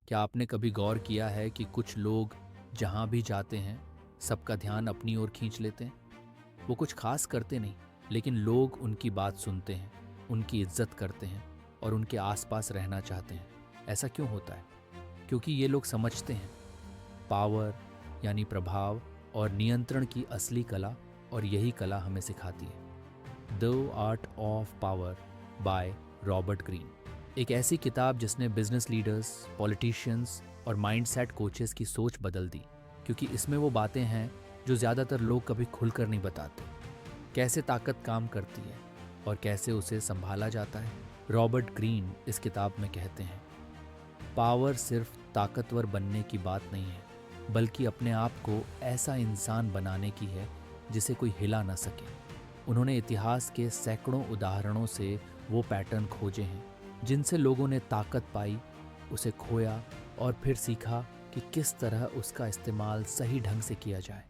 क्या आपने कभी गौर किया है कि कुछ लोग जहाँ भी जाते हैं सबका ध्यान अपनी ओर खींच लेते हैं? वो कुछ खास करते नहीं, लेकिन लोग उनकी बात सुनते हैं, उनकी इज्जत करते हैं और उनके आसपास रहना चाहते हैं। ऐसा क्यों होता है? क्योंकि ये लोग समझते हैं पावर यानी प्रभाव और नियंत्रण की असली कला, और यही कला हमें सिखाती है। The art of power by Robert Greene, एक ऐसी किताब जिसने बिजनेस लीडर्स, पॉलिटिशियंस और माइंडसेट कोचेस की सोच बदल दी, क्योंकि इसमें वो बातें हैं जो ज़्यादातर लोग कभी खुलकर नहीं बताते। कैसे ताकत काम करती है और कैसे उसे संभाला जाता है। रॉबर्ट ग्रीन इस किताब में कहते हैं, पावर सिर्फ ताकतवर बनने की बात नहीं है, बल्कि अपने आप को ऐसा इंसान बनाने की है जिसे कोई हिला ना सके। उन्होंने इतिहास के सैकड़ों उदाहरणों से वो पैटर्न खोजे हैं जिनसे लोगों ने ताकत पाई, उसे खोया और फिर सीखा कि किस तरह उसका इस्तेमाल सही ढंग से किया जाए।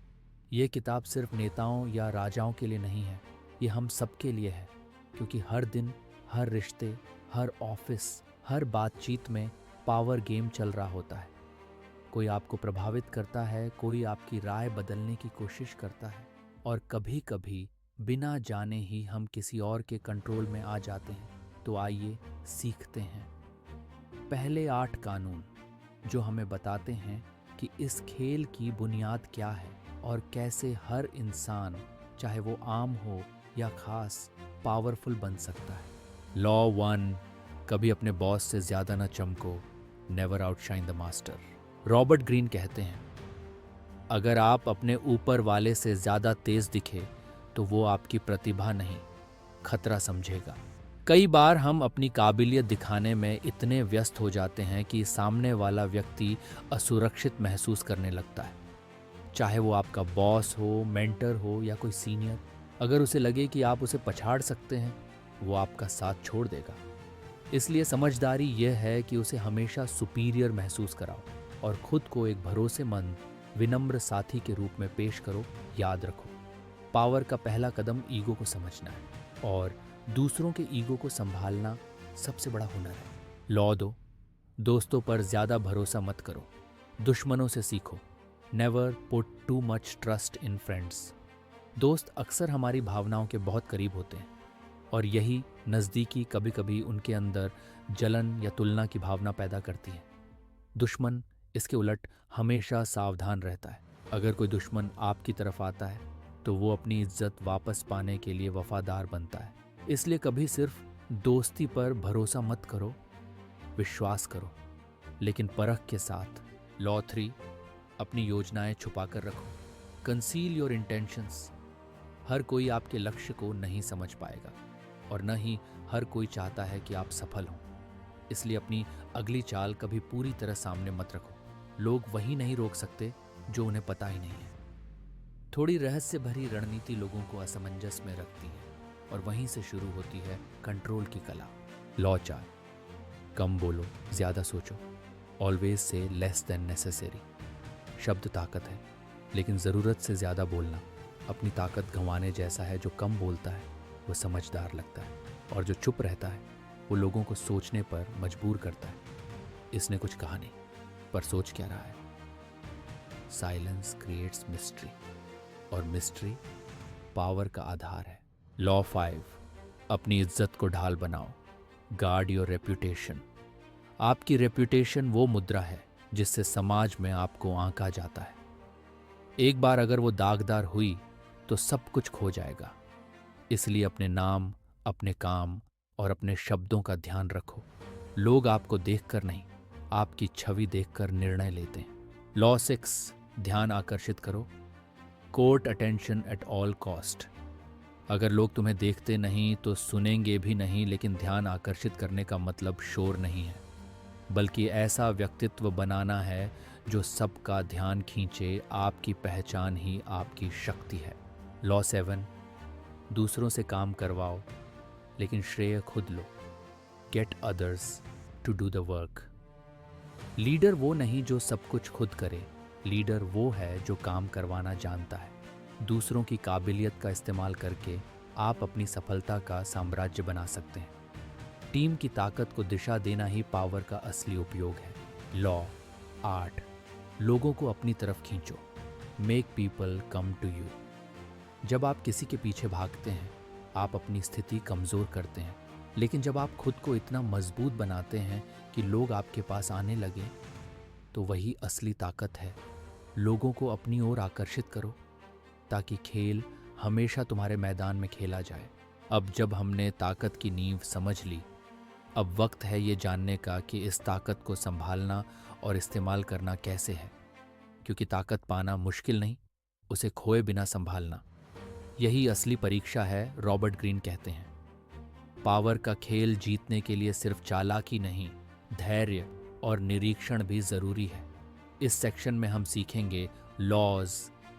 ये किताब सिर्फ नेताओं या राजाओं के लिए नहीं है, ये हम सब के लिए है, क्योंकि हर दिन, हर रिश्ते, हर ऑफिस, हर बातचीत में पावर गेम चल रहा होता है। कोई आपको प्रभावित करता है, कोई आपकी राय बदलने की कोशिश करता है, और कभी कभी बिना जाने ही हम किसी और के कंट्रोल में आ जाते हैं। तो आइए सीखते हैं पहले 8 कानून, जो हमें बताते हैं कि इस खेल की बुनियाद क्या है और कैसे हर इंसान, चाहे वो आम हो या खास, पावरफुल बन सकता है। लॉ 1, कभी अपने बॉस से ज्यादा न चमको, never outshine the master. Robert Greene कहते हैं, अगर आप अपने ऊपर वाले से ज्यादा तेज दिखे तो वो आपकी प्रतिभा नहीं, खतरा समझेगा। कई बार हम अपनी काबिलियत दिखाने में इतने व्यस्त हो जाते हैं कि सामने वाला व्यक्ति असुरक्षित महसूस करने लगता है। चाहे वो आपका बॉस हो, मेंटर हो या कोई सीनियर, अगर उसे लगे कि आप उसे पछाड़ सकते हैं, वो आपका साथ छोड़ देगा। इसलिए समझदारी यह है कि उसे हमेशा सुपीरियर महसूस कराओ और खुद को एक भरोसेमंद, विनम्र साथी के रूप में पेश करो। याद रखो, पावर का पहला कदम ईगो को समझना है, और दूसरों के ईगो को संभालना सबसे बड़ा हुनर है। लॉ 2, दोस्तों पर ज्यादा भरोसा मत करो, दुश्मनों से सीखो। Never put too much trust in friends. दोस्त अक्सर हमारी भावनाओं के बहुत करीब होते हैं, और यही नज़दीकी कभी कभी उनके अंदर जलन या तुलना की भावना पैदा करती है। दुश्मन इसके उलट हमेशा सावधान रहता है। अगर कोई दुश्मन आपकी तरफ आता है तो वो अपनी इज्जत वापस पाने के लिए वफादार बनता है। इसलिए कभी सिर्फ दोस्ती पर भरोसा मत करो, विश्वास करो, लेकिन परख के साथ। लॉ 3, अपनी योजनाएं छुपा कर रखो, कंसील योर इंटेंशंस। हर कोई आपके लक्ष्य को नहीं समझ पाएगा, और न ही हर कोई चाहता है कि आप सफल हों। इसलिए अपनी अगली चाल कभी पूरी तरह सामने मत रखो। लोग वही नहीं रोक सकते जो उन्हें पता ही नहीं है। थोड़ी रहस्य भरी रणनीति लोगों को असमंजस में रखती है, और वहीं से शुरू होती है कंट्रोल की कला। लॉ 4, कम बोलो, ज्यादा सोचो। Always say less than necessary. शब्द ताकत है, लेकिन जरूरत से ज्यादा बोलना अपनी ताकत गंवाने जैसा है। जो कम बोलता है वो समझदार लगता है, और जो चुप रहता है वो लोगों को सोचने पर मजबूर करता है। इसने कुछ कहा नहीं, पर सोच क्या रहा है। साइलेंस क्रिएट्स मिस्ट्री, और मिस्ट्री पावर का आधार है। लॉ 5, अपनी इज्जत को ढाल बनाओ, गार्ड योर रेप्यूटेशन। आपकी रेप्यूटेशन वो मुद्रा है जिससे समाज में आपको आंका जाता है। एक बार अगर वो दागदार हुई तो सब कुछ खो जाएगा। इसलिए अपने नाम, अपने काम और अपने शब्दों का ध्यान रखो। लोग आपको देखकर नहीं, आपकी छवि देखकर निर्णय लेते हैं। लॉ 6, ध्यान आकर्षित करो, court attention at all cost. अगर लोग तुम्हें देखते नहीं तो सुनेंगे भी नहीं, लेकिन ध्यान आकर्षित करने का मतलब शोर नहीं है, बल्कि ऐसा व्यक्तित्व बनाना है जो सबका ध्यान खींचे। आपकी पहचान ही आपकी शक्ति है। लॉ 7, दूसरों से काम करवाओ, लेकिन श्रेय खुद लो। Get others to do the work. Leader वो नहीं जो सब कुछ खुद करे, लीडर वो है जो काम करवाना जानता है। दूसरों की काबिलियत का इस्तेमाल करके आप अपनी सफलता का साम्राज्य बना सकते हैं। टीम की ताकत को दिशा देना ही पावर का असली उपयोग है। लॉ 8, लोगों को अपनी तरफ खींचो। Make people come to you. जब आप किसी के पीछे भागते हैं, आप अपनी स्थिति कमज़ोर करते हैं, लेकिन जब आप खुद को इतना मजबूत बनाते हैं कि लोग आपके पास आने लगे, तो वही असली ताकत है। लोगों को अपनी ओर आकर्षित करो ताकि खेल हमेशा तुम्हारे मैदान में खेला जाए। अब जब हमने ताकत की नींव समझ ली, अब वक्त है ये जानने का कि इस ताकत को संभालना और इस्तेमाल करना कैसे है, क्योंकि ताकत पाना मुश्किल नहीं, उसे खोए बिना संभालना यही असली परीक्षा है। रॉबर्ट ग्रीन कहते हैं, पावर का खेल जीतने के लिए सिर्फ चालाकी नहीं, धैर्य और निरीक्षण भी जरूरी है। इस सेक्शन में हम सीखेंगे लॉज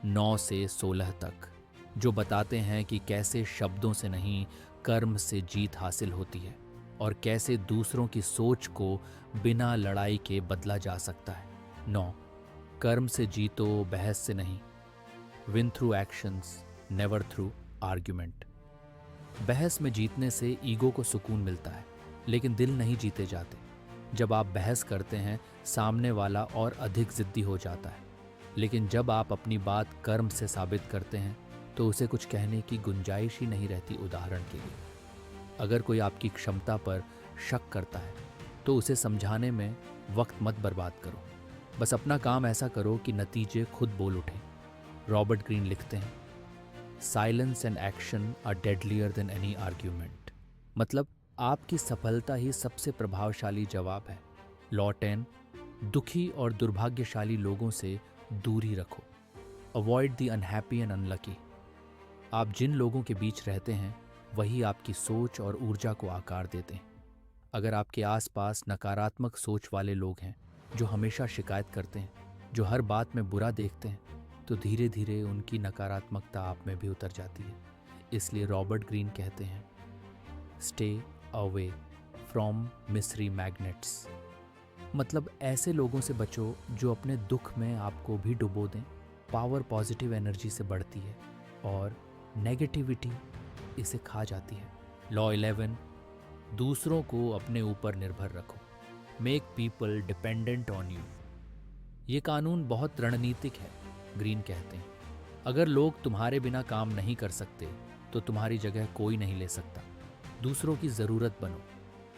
9 से 16 तक, जो बताते हैं कि कैसे शब्दों से नहीं, कर्म से जीत हासिल होती है और कैसे दूसरों की सोच को बिना लड़ाई के बदला जा सकता है। 9, कर्म से जीतो, बहस से नहीं। Win through actions, never through argument. बहस में जीतने से ईगो को सुकून मिलता है, लेकिन दिल नहीं जीते जाते। जब आप बहस करते हैं, सामने वाला और अधिक जिद्दी हो जाता है, लेकिन जब आप अपनी बात कर्म से साबित करते हैं, तो उसे कुछ कहने की गुंजाइश ही नहीं रहती। उदाहरण के लिए, अगर कोई आपकी क्षमता पर शक करता है, तो उसे समझाने में वक्त मत बर्बाद करो। बस अपना काम ऐसा करो कि नतीजे खुद बोल उठें। रॉबर्ट ग्रीन लिखते हैं, silence and action are deadlier than any argument. मतलब आपकी सफलता ही सबसे प्रभावशाली जवाब है। लॉ 10, दुखी और दुर्भाग्यशाली लोगों से दूरी रखो। Avoid the unhappy and unlucky. आप जिन लोगों के बीच रहते हैं, वही आपकी सोच और ऊर्जा को आकार देते हैं। अगर आपके आसपास नकारात्मक सोच वाले लोग हैं, जो हमेशा शिकायत करते हैं, जो हर बात में बुरा देखते हैं, तो धीरे धीरे उनकी नकारात्मकता आप में भी उतर जाती है। इसलिए रॉबर्ट ग्रीन कहते हैं, stay away from mystery magnets. मतलब ऐसे लोगों से बचो जो अपने दुख में आपको भी डुबो दें। पावर पॉजिटिव एनर्जी से बढ़ती है और नेगेटिविटी इसे खा जाती है। लॉ 11, दूसरों को अपने ऊपर निर्भर रखो। Make people dependent on you. ये कानून बहुत रणनीतिक है। ग्रीन कहते हैं, अगर लोग तुम्हारे बिना काम नहीं कर सकते, तो तुम्हारी जगह कोई नहीं ले सकता। दूसरों की ज़रूरत बनो,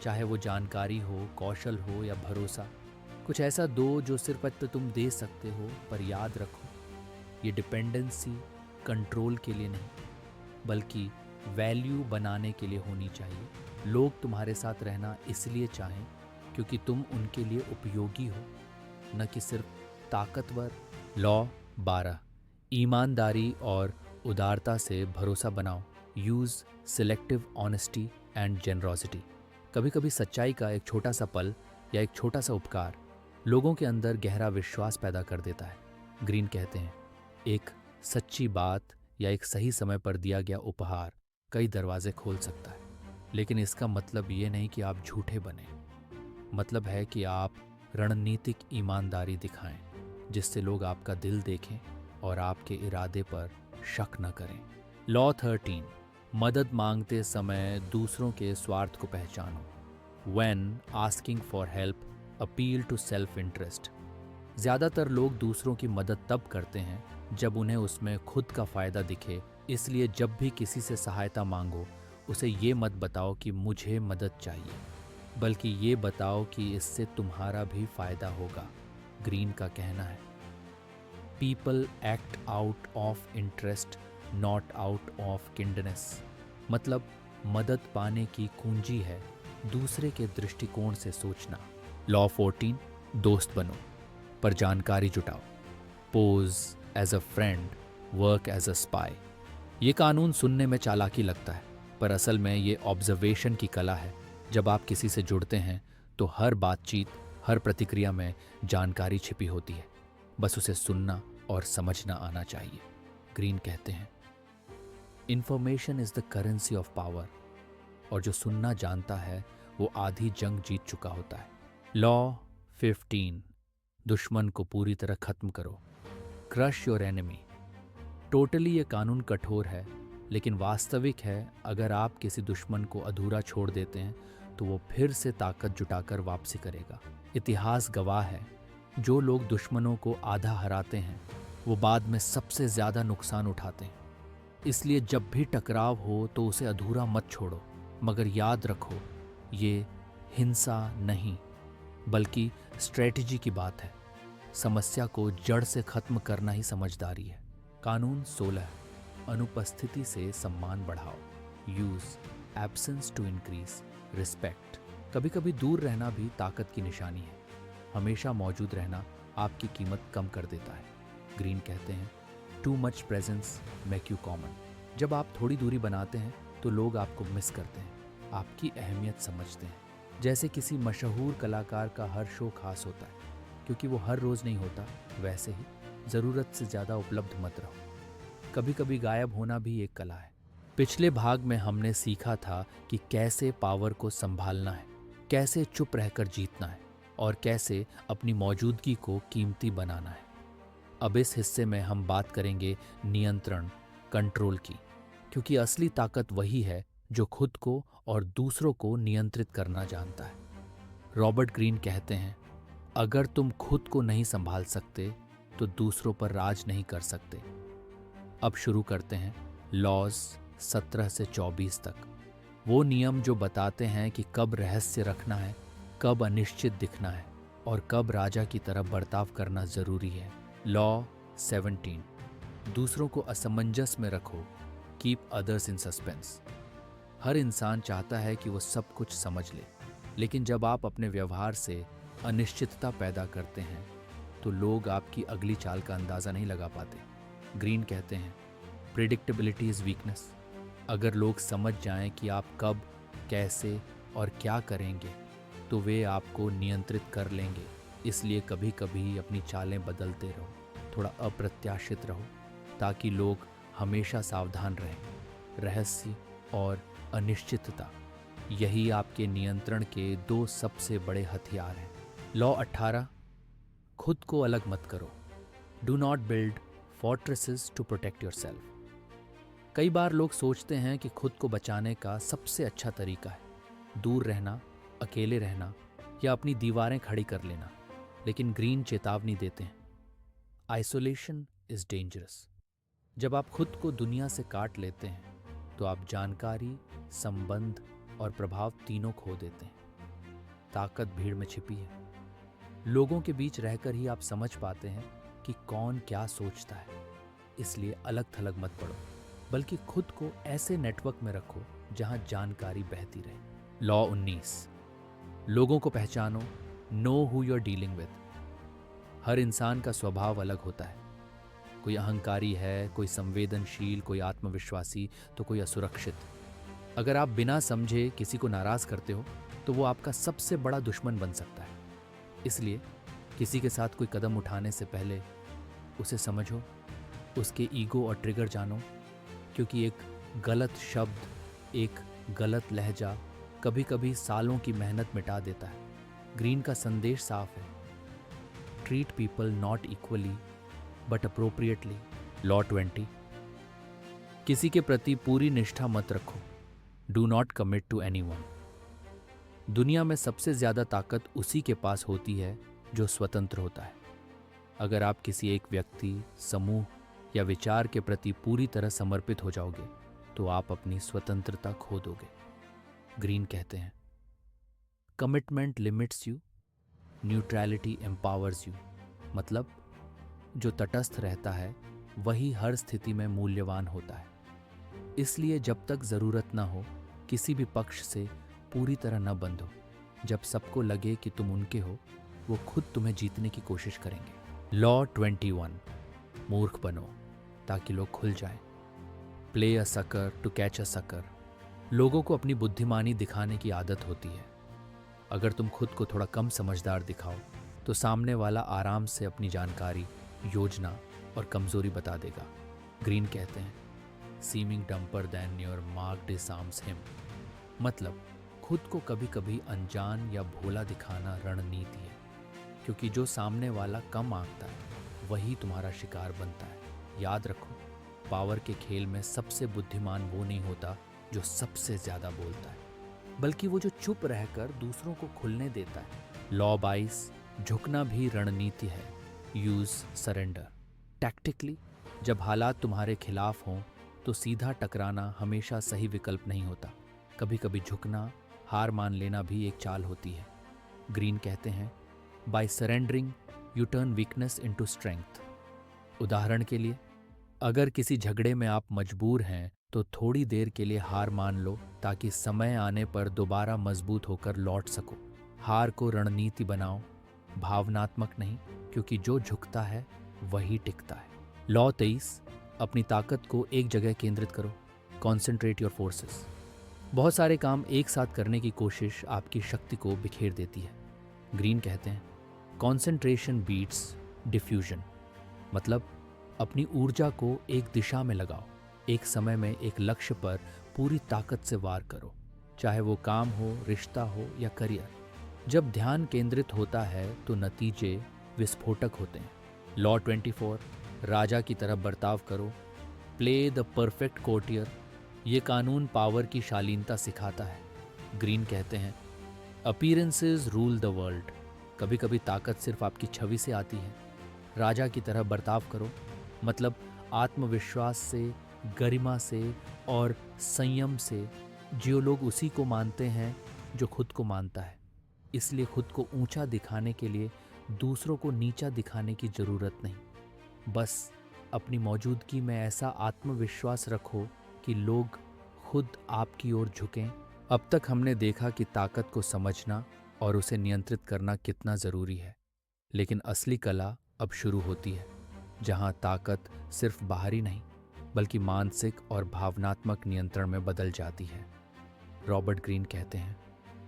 चाहे वो जानकारी हो, कौशल हो या भरोसा। कुछ ऐसा दो जो सिर्फ तुम दे सकते हो, पर याद रखो, ये डिपेंडेंसी कंट्रोल के लिए नहीं, बल्कि वैल्यू बनाने के लिए होनी चाहिए। लोग तुम्हारे साथ रहना इसलिए चाहें क्योंकि तुम उनके लिए उपयोगी हो, न कि सिर्फ ताकतवर। लॉ 12, ईमानदारी और उदारता से भरोसा बनाओ। Use selective honesty and generosity. कभी कभी सच्चाई का एक छोटा सा पल या एक छोटा सा उपकार लोगों के अंदर गहरा विश्वास पैदा कर देता है। ग्रीन कहते हैं, एक सच्ची बात या एक सही समय पर दिया गया उपहार कई दरवाजे खोल सकता है, लेकिन इसका मतलब ये नहीं कि आप झूठे बने। मतलब है कि आप रणनीतिक ईमानदारी दिखाएं, जिससे लोग आपका दिल देखें और आपके इरादे पर शक न करें। लॉ 13, मदद मांगते समय दूसरों के स्वार्थ को पहचानो। When asking for help, appeal to self interest. ज़्यादातर लोग दूसरों की मदद तब करते हैं जब उन्हें उसमें खुद का फ़ायदा दिखे। इसलिए जब भी किसी से सहायता मांगो, उसे ये मत बताओ कि मुझे मदद चाहिए, बल्कि ये बताओ कि इससे तुम्हारा भी फ़ायदा होगा। ग्रीन का कहना है, people act out of interest, not out of kindness. मतलब मदद पाने की कुंजी है दूसरे के दृष्टिकोण से सोचना। लॉ 14, दोस्त बनो पर जानकारी जुटाओ। Pose as a friend, work as a spy. ये कानून सुनने में चालाकी लगता है, पर असल में ये ऑब्जर्वेशन की कला है। जब आप किसी से जुड़ते हैं, तो हर बातचीत, हर प्रतिक्रिया में जानकारी छिपी होती है। बस उसे सुनना और समझना आना चाहिए। ग्रीन कहते हैं, information is the currency of power. और जो सुनना जानता है, वो आधी जंग जीत चुका होता है। लॉ 15, दुश्मन को पूरी तरह खत्म करो। Crush your enemy. टोटली ये कानून कठोर है, लेकिन वास्तविक है। अगर आप किसी दुश्मन को अधूरा छोड़ देते हैं, तो वो फिर से ताकत जुटाकर वापसी करेगा। इतिहास गवाह है, जो लोग दुश्मनों को आधा हराते हैं वो बाद में सबसे ज्यादा नुकसान उठाते हैं। इसलिए जब भी टकराव हो तो उसे अधूरा मत छोड़ो, मगर याद रखो ये हिंसा नहीं बल्कि स्ट्रेटजी की बात है। समस्या को जड़ से खत्म करना ही समझदारी है। कानून 16, अनुपस्थिति से सम्मान बढ़ाओ। Use absence to increase respect. कभी कभी दूर रहना भी ताकत की निशानी है। हमेशा मौजूद रहना आपकी कीमत कम कर देता है। ग्रीन कहते हैं too much presence make you common. जब आप थोड़ी दूरी बनाते हैं तो लोग आपको मिस करते हैं, आपकी अहमियत समझते हैं। जैसे किसी मशहूर कलाकार का हर शो खास होता है क्योंकि वो हर रोज नहीं होता, वैसे ही जरूरत से ज्यादा उपलब्ध मत रहो। कभी कभी गायब होना भी एक कला है। पिछले भाग में हमने सीखा था कि कैसे पावर को संभालना है, कैसे चुप रहकर जीतना है और कैसे अपनी मौजूदगी को कीमती बनाना है। अब इस हिस्से में हम बात करेंगे नियंत्रण, कंट्रोल की, क्योंकि असली ताकत वही है जो खुद को और दूसरों को नियंत्रित करना जानता है। रॉबर्ट ग्रीन कहते हैं, अगर तुम खुद को नहीं संभाल सकते तो दूसरों पर राज नहीं कर सकते। अब शुरू करते हैं लॉज 17 से 24 तक। वो नियम जो बताते हैं कि कब रहस्य रखना है, कब अनिश्चित दिखना है और कब राजा की तरह बर्ताव करना जरूरी है। लॉ 17, दूसरों को असमंजस में रखो। Keep others in suspense. हर इंसान चाहता है कि वो सब कुछ समझ ले, लेकिन जब आप अपने व्यवहार से अनिश्चितता पैदा करते हैं तो लोग आपकी अगली चाल का अंदाजा नहीं लगा पाते। ग्रीन कहते हैं प्रिडिक्टेबिलिटी इज वीकनेस। अगर लोग समझ जाएं कि आप कब, कैसे और क्या करेंगे तो वे आपको नियंत्रित कर लेंगे। इसलिए कभी कभी अपनी चालें बदलते रहो, थोड़ा अप्रत्याशित रहो, ताकि लोग हमेशा सावधान रहें। रहस्य और अनिश्चितता, यही आपके नियंत्रण के 2 सबसे बड़े हथियार हैं। लॉ 18, खुद को अलग मत करो। Do not build fortresses to protect yourself. कई बार लोग सोचते हैं कि खुद को बचाने का सबसे अच्छा तरीका है दूर रहना, अकेले रहना या अपनी दीवारें खड़ी कर लेना, लेकिन ग्रीन चेतावनी देते हैं, आइसोलेशन इज डेंजरस। जब आप खुद को दुनिया से काट लेते हैं तो आप जानकारी, संबंध और प्रभाव तीनों खो देते हैं। ताकत भीड़ में छिपी है। लोगों के बीच रहकर ही आप समझ पाते हैं कि कौन क्या सोचता है। इसलिए अलग थलग मत पड़ो, बल्कि खुद को ऐसे नेटवर्क में रखो जहां जानकारी बहती रहे। लॉ 19, लोगों को पहचानो। Know who you are dealing with. हर इंसान का स्वभाव अलग होता है। कोई अहंकारी है, कोई संवेदनशील, कोई आत्मविश्वासी, तो कोई असुरक्षित। अगर आप बिना समझे किसी को नाराज करते हो तो वो आपका सबसे बड़ा दुश्मन बन सकता है। इसलिए किसी के साथ कोई कदम उठाने से पहले उसे समझो, उसके ईगो और ट्रिगर जानो, क्योंकि एक गलत शब्द, एक गलत लहजा कभी कभी सालों की मेहनत मिटा देता है। ग्रीन का संदेश साफ है, treat people not equally but appropriately. Law 20, किसी के प्रति पूरी निष्ठा मत रखो। Do not commit to anyone. दुनिया में सबसे ज्यादा ताकत उसी के पास होती है जो स्वतंत्र होता है। अगर आप किसी एक व्यक्ति, समूह या विचार के प्रति पूरी तरह समर्पित हो जाओगे तो आप अपनी स्वतंत्रता खो दोगे। ग्रीन कहते हैं commitment limits you, neutrality empowers you. मतलब जो तटस्थ रहता है वही हर स्थिति में मूल्यवान होता है। इसलिए जब तक जरूरत ना हो किसी भी पक्ष से पूरी तरह न बंधो। जब सबको लगे कि तुम उनके हो, वो खुद तुम्हें जीतने की कोशिश करेंगे। लॉ 21, मूर्ख बनो ताकि लोग खुल जाएं। Play a sucker to catch a sucker. लोगों को अपनी बुद्धिमानी दिखाने की आदत होती है। अगर तुम खुद को थोड़ा कम समझदार दिखाओ तो सामने वाला आराम से अपनी जानकारी, योजना और कमजोरी बता देगा। ग्रीन कहते हैं seeming dumber than your mark disarms him. मतलब खुद को कभी कभी अनजान या भोला दिखाना रणनीति है, क्योंकि जो सामने वाला कम आंकता है वही तुम्हारा शिकार बनता है। याद रखो, पावर के खेल में सबसे बुद्धिमान वो नहीं होता जो सबसे ज्यादा बोलता है, बल्कि वो जो चुप रहकर दूसरों को खुलने देता है। लॉ 22, झुकना भी रणनीति है। Use surrender tactically. जब हालात तुम्हारे खिलाफ हों तो सीधा टकराना हमेशा सही विकल्प नहीं होता। कभी कभी झुकना, हार मान लेना भी एक चाल होती है। ग्रीन कहते हैं, by surrendering you turn weakness into strength. उदाहरण के लिए, अगर किसी झगड़े में आप मजबूर हैं तो थोड़ी देर के लिए हार मान लो ताकि समय आने पर दोबारा मजबूत होकर लौट सको। हार को रणनीति बनाओ, भावनात्मक नहीं, क्योंकि जो झुकता है वही टिकता है। लॉ 23, अपनी ताकत को एक जगह केंद्रित करो। Concentrate your forces. बहुत सारे काम एक साथ करने की कोशिश आपकी शक्ति को बिखेर देती है। ग्रीन कहते हैं, कॉन्सेंट्रेशन बीट्स डिफ्यूजन। मतलब अपनी ऊर्जा को एक दिशा में लगाओ, एक समय में एक लक्ष्य पर पूरी ताकत से वार करो, चाहे वो काम हो, रिश्ता हो या करियर। जब ध्यान केंद्रित होता है तो नतीजे विस्फोटक होते हैं। लॉ 24, राजा की तरह बर्ताव करो। Play the perfect courtier. ये कानून पावर की शालीनता सिखाता है। ग्रीन कहते हैं, अपीयरेंसेस रूल द वर्ल्ड। कभी कभी ताकत सिर्फ आपकी छवि से आती है। राजा की तरह बर्ताव करो, मतलब आत्मविश्वास से, गरिमा से और संयम से। जो लोग उसी को मानते हैं जो खुद को मानता है। इसलिए खुद को ऊंचा दिखाने के लिए दूसरों को नीचा दिखाने की जरूरत नहीं। बस अपनी मौजूदगी में ऐसा आत्मविश्वास रखो कि लोग खुद आपकी ओर झुकें। अब तक हमने देखा कि ताकत को समझना और उसे नियंत्रित करना कितना जरूरी है, लेकिन असली कला अब शुरू होती है, जहां ताकत सिर्फ बाहरी नहीं बल्कि मानसिक और भावनात्मक नियंत्रण में बदल जाती है। रॉबर्ट ग्रीन कहते हैं,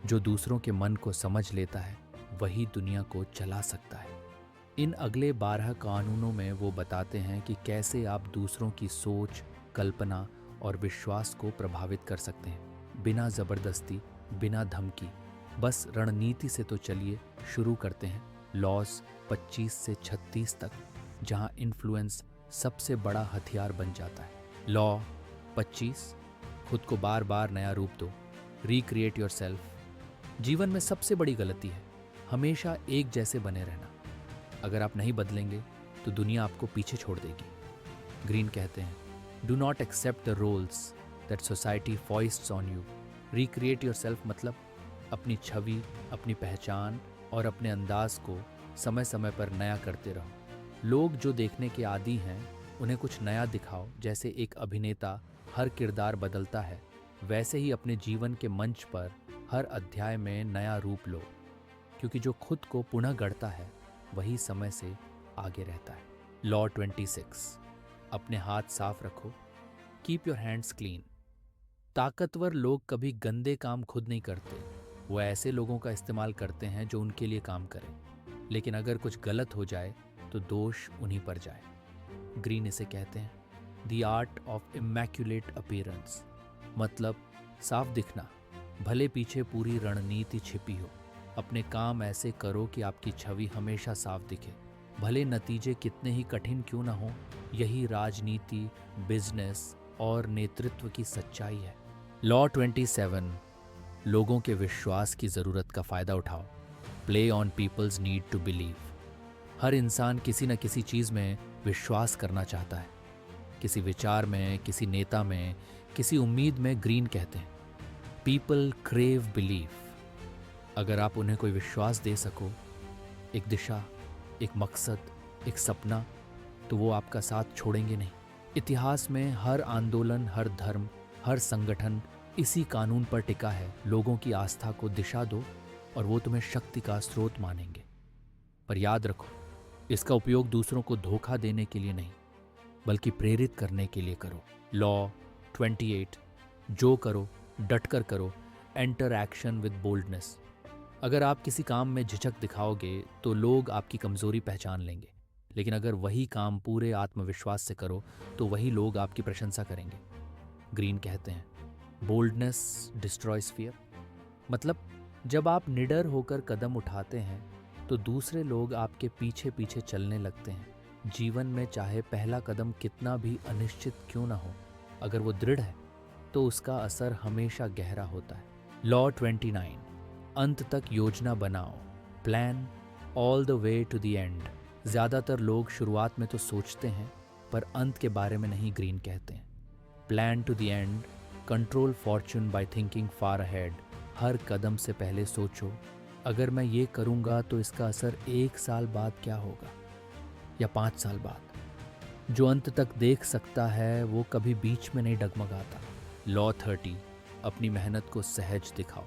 जो दूसरों के मन को समझ लेता है वही दुनिया को चला सकता है। इन अगले 12 कानूनों में वो बताते हैं कि कैसे आप दूसरों की सोच, कल्पना और विश्वास को प्रभावित कर सकते हैं, बिना जबरदस्ती, बिना धमकी। बस रणनीति से तो चलिए शुरू करते हैं। लॉस 25 से 36 तक, जहां इन्फ्लुएंस सबसे बड़ा हथियार बन जाता है। लॉ 25, खुद को बार बार नया रूप दो। Recreate yourself. जीवन में सबसे बड़ी गलती है हमेशा एक जैसे बने रहना। अगर आप नहीं बदलेंगे तो दुनिया आपको पीछे छोड़ देगी। ग्रीन कहते हैं, do not accept the roles that society foists on you. Recreate yourself मतलब अपनी छवि, अपनी पहचान और अपने अंदाज को समय समय पर नया करते रहो। लोग जो देखने के आदी हैं उन्हें कुछ नया दिखाओ। जैसे एक अभिनेता हर किरदार बदलता है, वैसे ही अपने जीवन के मंच पर हर अध्याय में नया रूप लो, क्योंकि जो खुद को पुनः गढ़ता है वही समय से आगे रहता है। लॉ 26, अपने हाथ साफ रखो। Keep your hands clean. ताकतवर लोग कभी गंदे काम खुद नहीं करते, वो ऐसे लोगों का इस्तेमाल करते हैं जो उनके लिए काम करें। लेकिन अगर कुछ गलत हो जाए तो दोष उन्हीं पर जाए। ग्रीन इसे कहते हैं, the art of immaculate appearance. मतलब साफ दिखना, भले पीछे पूरी रणनीति छिपी हो। अपने काम ऐसे करो कि आपकी छवि हमेशा साफ दिखे, भले नतीजे कितने ही कठिन क्यों ना हो। यही राजनीति, बिजनेस और नेतृत्व की सच्चाई है। लॉ 27, लोगों के विश्वास की जरूरत का फायदा उठाओ। Play on people's need to believe. हर इंसान किसी न किसी चीज में विश्वास करना चाहता है, किसी विचार में, किसी नेता में, किसी उम्मीद में। ग्रीन कहते हैं, पीपल क्रेव बिलीव। अगर आप उन्हें कोई विश्वास दे सको, एक दिशा, एक मकसद, एक सपना, तो वो आपका साथ छोड़ेंगे नहीं। इतिहास में हर आंदोलन, हर धर्म, हर संगठन इसी कानून पर टिका है। लोगों की आस्था को दिशा दो और वो तुम्हें शक्ति का स्रोत मानेंगे। पर याद रखो, इसका उपयोग दूसरों को धोखा देने के लिए नहीं बल्कि प्रेरित करने के लिए करो। लॉ 28, जो करो डटकर करो। Enter action with boldness. अगर आप किसी काम में झिझक दिखाओगे तो लोग आपकी कमजोरी पहचान लेंगे, लेकिन अगर वही काम पूरे आत्मविश्वास से करो तो वही लोग आपकी प्रशंसा करेंगे। ग्रीन कहते हैं, बोल्डनेस डिस्ट्रॉयज फियर। मतलब जब आप निडर होकर कदम उठाते हैं तो दूसरे लोग आपके पीछे पीछे चलने लगते हैं। जीवन में चाहे पहला कदम कितना भी अनिश्चित क्यों ना हो, अगर वो दृढ़ है तो उसका असर हमेशा गहरा होता है। लॉ 29, अंत तक योजना बनाओ, plan all the way to the end. ज़्यादातर लोग शुरुआत में तो सोचते हैं पर अंत के बारे में नहीं, ग्रीन कहते हैं। Plan to the end, control fortune by thinking far ahead. हर कदम से पहले सोचो, अगर मैं ये करूँगा तो इसका असर 1 साल बाद क्या होगा या 5 साल बाद। जो अंत तक देख सकता है वो कभी बीच में नहीं डगमगाता। लॉ 30, अपनी मेहनत को सहज दिखाओ,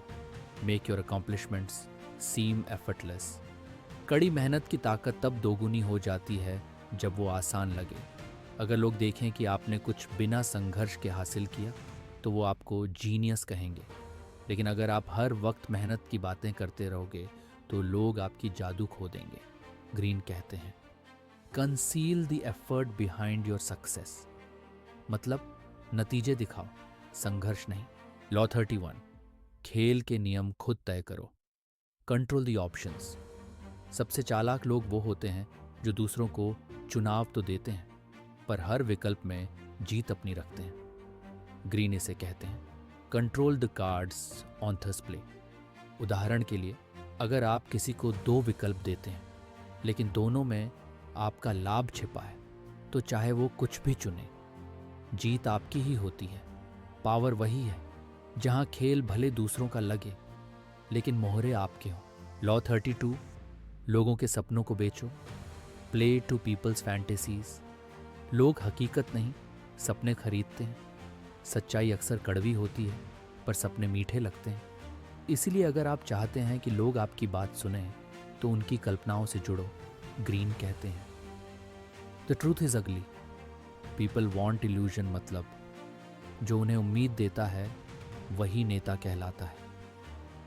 make your accomplishments seem effortless. कड़ी मेहनत की ताकत तब दोगुनी हो जाती है जब वो आसान लगे। अगर लोग देखें कि आपने कुछ बिना संघर्ष के हासिल किया तो वो आपको जीनियस कहेंगे, लेकिन अगर आप हर वक्त मेहनत की बातें करते रहोगे तो लोग आपकी जादू खो देंगे। ग्रीन कहते हैं conceal the effort behind your success, मतलब नतीजे दिखाओ, संघर्ष नहीं। लॉ 31, खेल के नियम खुद तय करो, कंट्रोल द ऑप्शंस। सबसे चालाक लोग वो होते हैं जो दूसरों को चुनाव तो देते हैं पर हर विकल्प में जीत अपनी रखते हैं। ग्रीन इसे कहते हैं control the cards on theirs play. उदाहरण के लिए, अगर आप किसी को 2 विकल्प देते हैं लेकिन दोनों में आपका लाभ छिपा है तो चाहे वो कुछ भी चुने, जीत आपकी ही होती है। पावर वही है जहां खेल भले दूसरों का लगे लेकिन मोहरे आपके हों। लॉ 32, लोगों के सपनों को बेचो, प्ले टू पीपल्स फैंटेसीज। लोग हकीकत नहीं, सपने खरीदते हैं। सच्चाई अक्सर कड़वी होती है पर सपने मीठे लगते हैं। इसीलिए अगर आप चाहते हैं कि लोग आपकी बात सुने तो उनकी कल्पनाओं से जुड़ो। ग्रीन कहते हैं द ट्रूथ इज अगली, पीपल वॉन्ट इल्यूजन। मतलब जो उन्हें उम्मीद देता है वही नेता कहलाता है।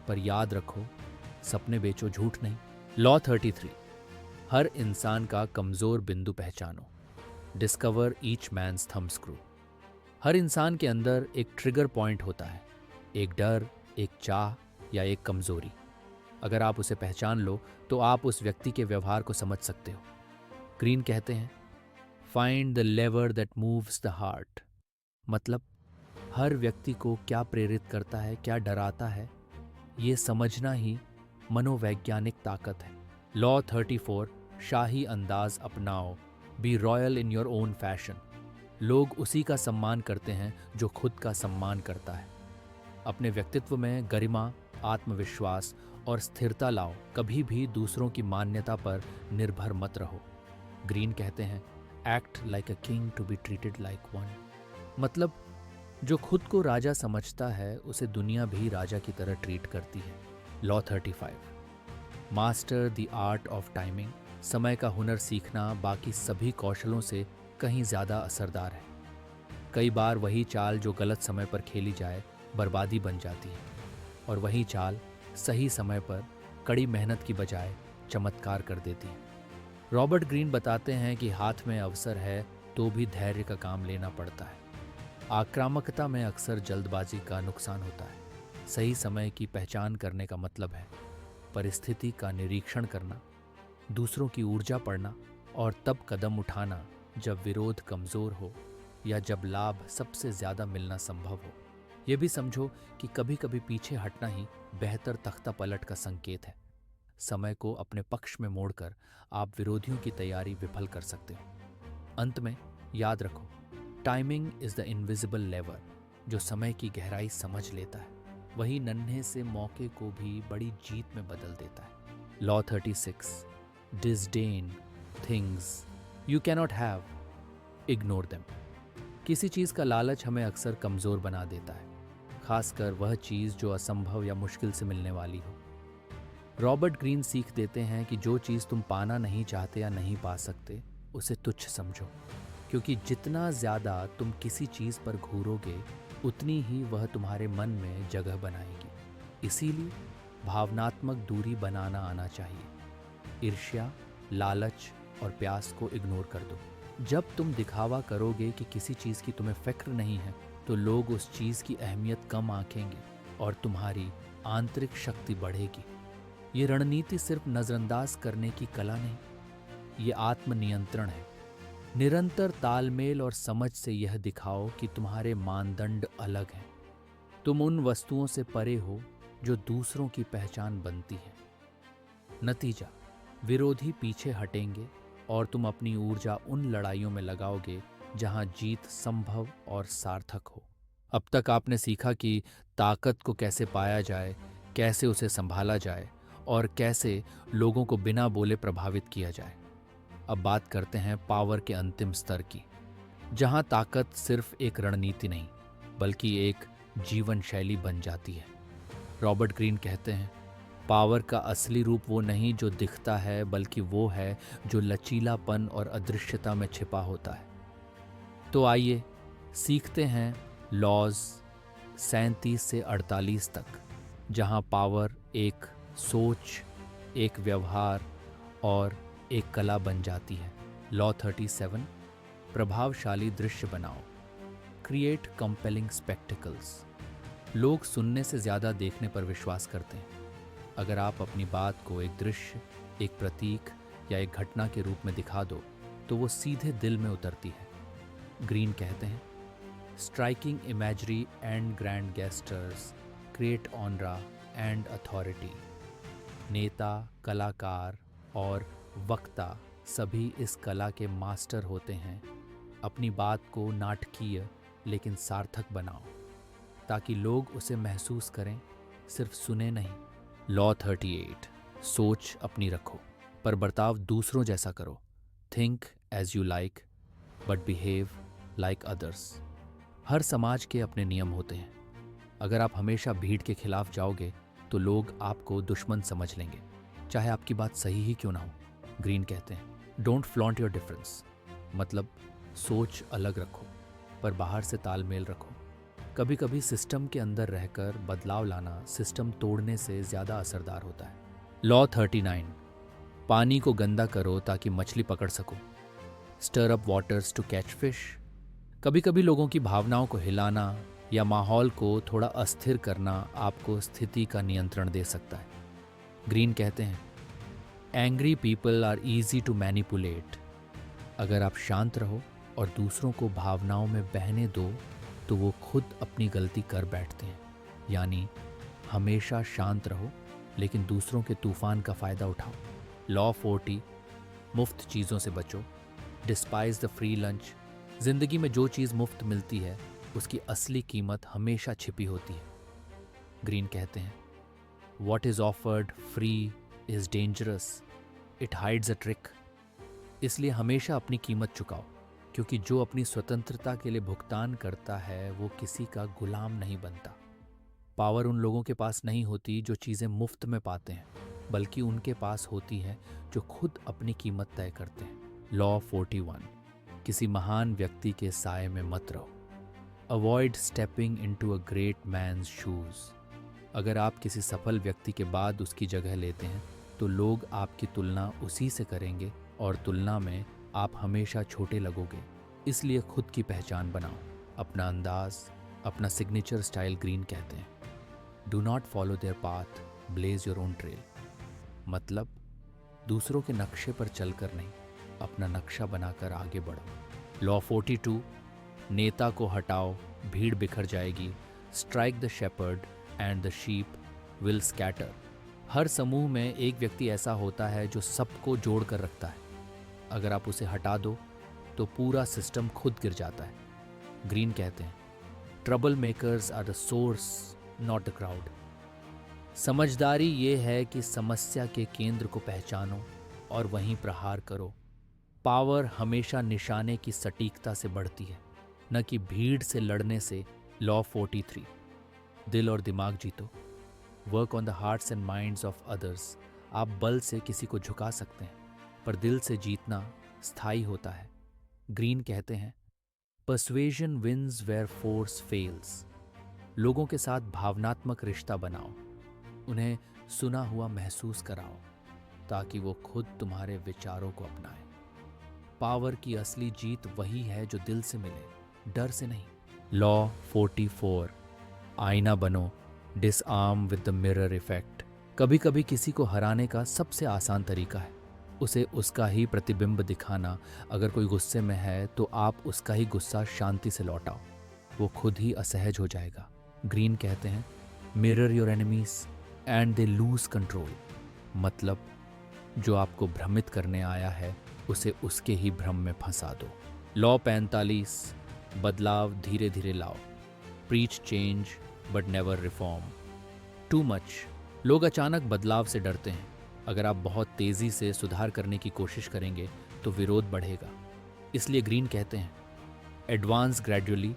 पर याद रखो, सपने बेचो, झूठ नहीं। लॉ 33, हर इंसान का कमजोर बिंदु पहचानो, discover each man's thumbscrew. हर इंसान के अंदर एक ट्रिगर पॉइंट होता है, एक डर, एक चाह या एक कमजोरी। अगर आप उसे पहचान लो तो आप उस व्यक्ति के व्यवहार को समझ सकते हो। ग्रीन कहते हैं find the lever that moves the heart, मतलब हर व्यक्ति को क्या प्रेरित करता है, क्या डराता है, ये समझना ही मनोवैज्ञानिक ताकत है। लॉ 34, शाही अंदाज अपनाओ, be royal in your own fashion. लोग उसी का सम्मान करते हैं जो खुद का सम्मान करता है। अपने व्यक्तित्व में गरिमा, आत्मविश्वास और स्थिरता लाओ, कभी भी दूसरों की मान्यता पर निर्भर मत रहो। ग्रीन कहते हैं act like a king to be treated like one, मतलब जो खुद को राजा समझता है उसे दुनिया भी राजा की तरह ट्रीट करती है। Law 35, master the art of timing. समय का हुनर सीखना बाकी सभी कौशलों से कहीं ज़्यादा असरदार है। कई बार वही चाल जो गलत समय पर खेली जाए बर्बादी बन जाती है और वही चाल सही समय पर कड़ी मेहनत की बजाय चमत्कार कर देती है। रॉबर्ट ग्रीन बताते हैं कि हाथ में अवसर है तो भी धैर्य का काम लेना पड़ता है। आक्रामकता में अक्सर जल्दबाजी का नुकसान होता है। सही समय की पहचान करने का मतलब है परिस्थिति का निरीक्षण करना, दूसरों की ऊर्जा पढ़ना और तब कदम उठाना जब विरोध कमज़ोर हो या जब लाभ सबसे ज़्यादा मिलना संभव हो। ये भी समझो कि कभी कभी पीछे हटना ही बेहतर तख्ता पलट का संकेत है। समय को अपने पक्ष में मोड़कर आप विरोधियों की तैयारी विफल कर सकते हो। अंत में याद रखो, टाइमिंग इज़ द इनविजिबल लेवर। जो समय की गहराई समझ लेता है वही नन्हे से मौके को भी बड़ी जीत में बदल देता है। Law 36, disdain things you cannot have, ignore them. किसी चीज़ का लालच हमें अक्सर कमज़ोर बना देता है, खासकर वह चीज़ जो असंभव या मुश्किल से मिलने वाली हो। रॉबर्ट ग्रीन सीख देते हैं कि जो चीज़ तुम पाना नहीं चाहते या नहीं पा सकते उसे तुच्छ समझो, क्योंकि जितना ज़्यादा तुम किसी चीज़ पर घूरोगे उतनी ही वह तुम्हारे मन में जगह बनाएगी। इसीलिए भावनात्मक दूरी बनाना आना चाहिए। ईर्ष्या, लालच और प्यास को इग्नोर कर दो। जब तुम दिखावा करोगे कि किसी चीज़ की तुम्हें फिक्र नहीं है तो लोग उस चीज़ की अहमियत कम आंकेंगे और तुम्हारी आंतरिक शक्ति बढ़ेगी। ये रणनीति सिर्फ नज़रअंदाज करने की कला नहीं, ये आत्मनियंत्रण है। निरंतर तालमेल और समझ से यह दिखाओ कि तुम्हारे मानदंड अलग हैं। तुम उन वस्तुओं से परे हो जो दूसरों की पहचान बनती है। नतीजा, विरोधी पीछे हटेंगे और तुम अपनी ऊर्जा उन लड़ाइयों में लगाओगे जहां जीत संभव और सार्थक हो। अब तक आपने सीखा कि ताकत को कैसे पाया जाए, कैसे उसे संभाला जाए और कैसे लोगों को बिना बोले प्रभावित किया जाए। अब बात करते हैं पावर के अंतिम स्तर की, जहां ताकत सिर्फ एक रणनीति नहीं बल्कि एक जीवन शैली बन जाती है। रॉबर्ट ग्रीन कहते हैं, पावर का असली रूप वो नहीं जो दिखता है, बल्कि वो है जो लचीलापन और अदृश्यता में छिपा होता है। तो आइए सीखते हैं लॉज 37 से 48 तक, जहां पावर एक सोच, एक व्यवहार और एक कला बन जाती है। लॉ 37, प्रभावशाली दृश्य बनाओ। Create compelling spectacles. लोग सुनने से ज़्यादा देखने पर विश्वास करते हैं। अगर आप अपनी बात को एक दृश्य, एक प्रतीक या एक घटना के रूप में दिखा दो तो वो सीधे दिल में उतरती है। ग्रीन कहते हैं, striking imagery and grand gestures create aura and authority. नेता, कलाकार और वक्ता सभी इस कला के मास्टर होते हैं। अपनी बात को नाटकीय लेकिन सार्थक बनाओ ताकि लोग उसे महसूस करें, सिर्फ सुने नहीं। लॉ 38, सोच अपनी रखो पर बर्ताव दूसरों जैसा करो। Think as you like but behave like others. हर समाज के अपने नियम होते हैं। अगर आप हमेशा भीड़ के खिलाफ जाओगे तो लोग आपको दुश्मन समझ लेंगे, चाहे आपकी बात सही ही क्यों ना हो। ग्रीन कहते हैं, डोंट फ्लॉन्ट योर डिफरेंस, मतलब सोच अलग रखो पर बाहर से तालमेल रखो। कभी कभी सिस्टम के अंदर रहकर बदलाव लाना सिस्टम तोड़ने से ज़्यादा असरदार होता है। लॉ 39, पानी को गंदा करो ताकि मछली पकड़ सको। Stir up waters to catch fish. कभी कभी लोगों की भावनाओं को हिलाना या माहौल को थोड़ा अस्थिर करना आपको स्थिति का नियंत्रण दे सकता है। ग्रीन कहते हैं, angry people are easy to manipulate. अगर आप शांत रहो और दूसरों को भावनाओं में बहने दो तो वो खुद अपनी गलती कर बैठते हैं। यानी हमेशा शांत रहो लेकिन दूसरों के तूफान का फ़ायदा उठाओ। लॉ 40, मुफ्त चीज़ों से बचो। Despise the free lunch. ज़िंदगी में जो चीज़ मुफ्त मिलती है उसकी असली कीमत हमेशा छिपी होती है। ग्रीन कहते हैं, what is offered free is dangerous, it hides a trick. इसलिए हमेशा अपनी कीमत चुकाओ, क्योंकि जो अपनी स्वतंत्रता के लिए भुगतान करता है वो किसी का गुलाम नहीं बनता। पावर उन लोगों के पास नहीं होती जो चीज़ें मुफ्त में पाते हैं, बल्कि उनके पास होती है जो खुद अपनी कीमत तय करते हैं। लॉ 41, किसी महान व्यक्ति के साए में मत रहो। Avoid stepping into a great man's shoes. अगर आप किसी सफल व्यक्ति के बाद उसकी जगह लेते हैं तो लोग आपकी तुलना उसी से करेंगे और तुलना में आप हमेशा छोटे लगोगे। इसलिए खुद की पहचान बनाओ, अपना अंदाज, अपना सिग्नेचर स्टाइल। ग्रीन कहते हैं, do not follow their path, blaze your own trail. मतलब दूसरों के नक्शे पर चलकर नहीं, अपना नक्शा बनाकर आगे बढ़ो। लॉ 42, नेता को हटाओ, भीड़ बिखर जाएगी। Strike the shepherd and the sheep will scatter. हर समूह में एक व्यक्ति ऐसा होता है जो सबको जोड़ कर रखता है। अगर आप उसे हटा दो तो पूरा सिस्टम खुद गिर जाता है। ग्रीन कहते हैं, trouble makers are the source not the crowd. समझदारी ये है कि समस्या के केंद्र को पहचानो और वहीं प्रहार करो। पावर हमेशा निशाने की सटीकता से बढ़ती है, न कि भीड़ से लड़ने से। लॉ 43, दिल और दिमाग जीतो। Work on the hearts and minds of others. आप बल से किसी को झुका सकते हैं पर दिल से जीतना स्थायी होता है। ग्रीन कहते हैं, पर्सुएजन विन्स वेयर फोर्स फेल्स। लोगों के साथ भावनात्मक रिश्ता बनाओ, उन्हें सुना हुआ महसूस कराओ ताकि वो खुद तुम्हारे विचारों को अपनाएं। पावर की असली जीत वही है जो दिल से मिले, डर से नहीं। लॉ 44, आईना बनो, disarm with the mirror effect. कभी कभी किसी को हराने का सबसे आसान तरीका है उसे उसका ही प्रतिबिंब दिखाना। अगर कोई गुस्से में है तो आप उसका ही गुस्सा शांति से लौटाओ, वो खुद ही असहज हो जाएगा। ग्रीन कहते हैं, mirror your enemies and they lose control. मतलब जो आपको भ्रमित करने आया है उसे उसके ही भ्रम में फंसा दो। लॉ 45, बदलाव धीरे धीरे लाओ। Preach change but never reform. Too much, लोग अचानक बदलाव से डरते हैं। अगर आप बहुत तेजी से सुधार करने की कोशिश करेंगे तो विरोध बढ़ेगा। इसलिए ग्रीन कहते हैं एडवांस ग्रेजुअली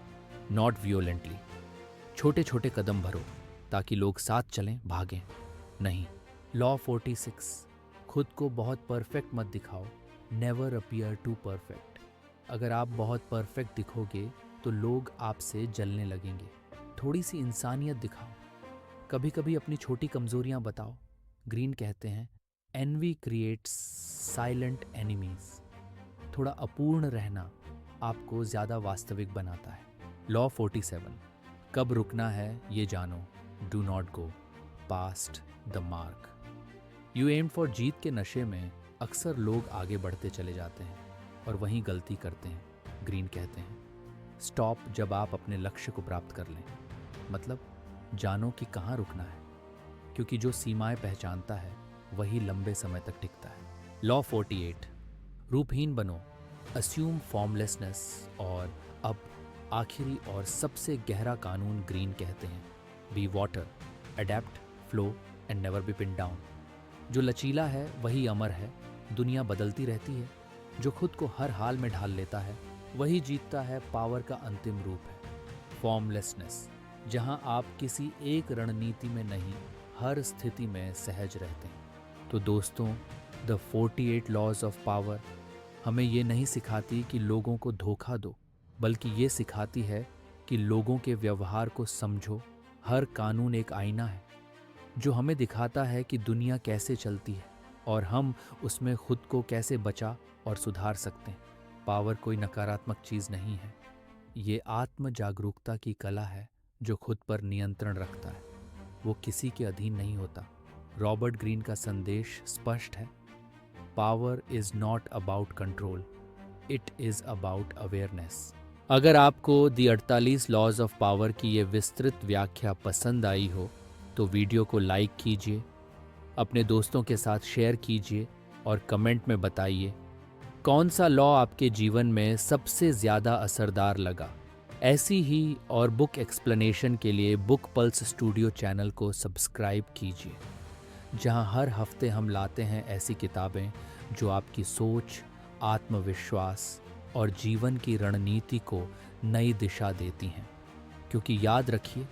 नॉट वियोलेंटली। छोटे छोटे कदम भरो ताकि लोग साथ चलें, भागें नहीं। लॉ 46, खुद को बहुत परफेक्ट मत दिखाओ। Never appear too perfect. अगर आप बहुत परफेक्ट दिखोगे तो लोग आपसे जलने लगेंगे। थोड़ी सी इंसानियत दिखाओ। कभी कभी अपनी छोटी कमजोरियां बताओ। ग्रीन कहते हैं एनवी क्रिएट्स साइलेंट एनिमीज। थोड़ा अपूर्ण रहना आपको ज़्यादा वास्तविक बनाता है। लॉ 47, कब रुकना है ये जानो। Do not go past the mark. You aim for जीत के नशे में अक्सर लोग आगे बढ़ते चले जाते हैं और वहीं गलती करते हैं। ग्रीन कहते हैं स्टॉप जब आप अपने लक्ष्य को प्राप्त कर लें। मतलब जानो कि कहाँ रुकना है, क्योंकि जो सीमाएं पहचानता है वही लंबे समय तक टिकता है। लॉ 48, रूपहीन बनो, अस्यूम फॉर्मलेसनेस। और अब आखिरी और सबसे गहरा कानून ग्रीन कहते हैं be water, adapt, flow and never be pin down. जो लचीला है वही अमर है। दुनिया बदलती रहती है। जो खुद को हर हाल में ढाल लेता है वही जीतता है। पावर का अंतिम रूप है फॉर्मलेसनेस, जहां आप किसी एक रणनीति में नहीं, हर स्थिति में सहज रहते हैं। तो दोस्तों, द 48 लॉज ऑफ पावर हमें ये नहीं सिखाती कि लोगों को धोखा दो, बल्कि ये सिखाती है कि लोगों के व्यवहार को समझो। हर कानून एक आईना है जो हमें दिखाता है कि दुनिया कैसे चलती है और हम उसमें खुद को कैसे बचा और सुधार सकते हैं। पावर कोई नकारात्मक चीज़ नहीं है, ये आत्म जागरूकता की कला है जो खुद पर नियंत्रण रखता है। वो किसी के अधीन नहीं होता। रॉबर्ट ग्रीन का संदेश स्पष्ट है, power is not about control, it is about awareness. अगर आपको दी 48 लॉज ऑफ पावर की ये विस्तृत व्याख्या पसंद आई हो तो वीडियो को लाइक कीजिए, अपने दोस्तों के साथ शेयर कीजिए और कमेंट में बताइए कौन सा लॉ आपके जीवन में सबसे ज़्यादा असरदार लगा। ऐसी ही और बुक एक्सप्लेनेशन के लिए बुक पल्स स्टूडियो चैनल को सब्सक्राइब कीजिए, जहां हर हफ्ते हम लाते हैं ऐसी किताबें जो आपकी सोच, आत्मविश्वास और जीवन की रणनीति को नई दिशा देती हैं। क्योंकि याद रखिए,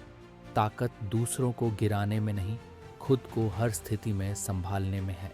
ताकत दूसरों को गिराने में नहीं, खुद को हर स्थिति में संभालने में है।